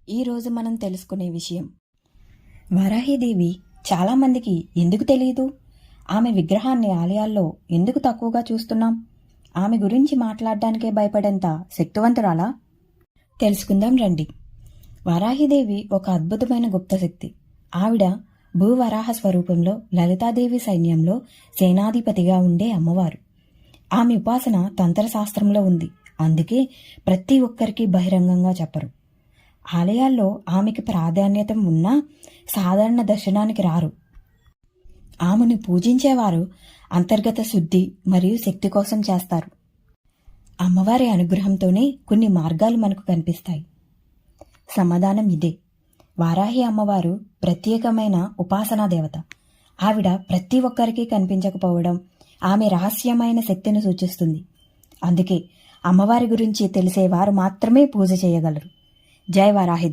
ఈరోజు మనం తెలుసుకునే విషయం, వారాహిదేవి చాలామందికి ఎందుకు తెలియదు? ఆమె విగ్రహాన్ని ఆలయాల్లో ఎందుకు తక్కువగా చూస్తున్నాం? ఆమె గురించి మాట్లాడడానికే భయపడేంత శక్తివంతురాలా? తెలుసుకుందాం రండి. వారాహిదేవి ఒక అద్భుతమైన గుప్త శక్తి. ఆవిడ భూవరాహ స్వరూపంలో లలితాదేవి సైన్యంలో సేనాధిపతిగా ఉండే అమ్మవారు. ఆమె ఉపాసన తంత్రశాస్త్రంలో ఉంది. అందుకే ప్రతి ఒక్కరికి బహిరంగంగా చెప్పరు. ఆలయాల్లో ఆమెకి ప్రాధాన్యత ఉన్నా సాధారణ దర్శనానికి రారు. ఆమెను పూజించేవారు అంతర్గత శుద్ధి మరియు శక్తి కోసం చేస్తారు. అమ్మవారి అనుగ్రహంతోనే కొన్ని మార్గాలు మనకు కనిపిస్తాయి. సమాధానం ఇదే. వారాహి అమ్మవారు ప్రత్యేకమైన ఉపాసనా దేవత. ఆవిడ ప్రతి ఒక్కరికి కనిపించకపోవడం ఆమె రహస్యమైన శక్తిని సూచిస్తుంది. అందుకే అమ్మవారి గురించి తెలిసేవారు మాత్రమే పూజ చేయగలరు. జై వారాహిదేవి.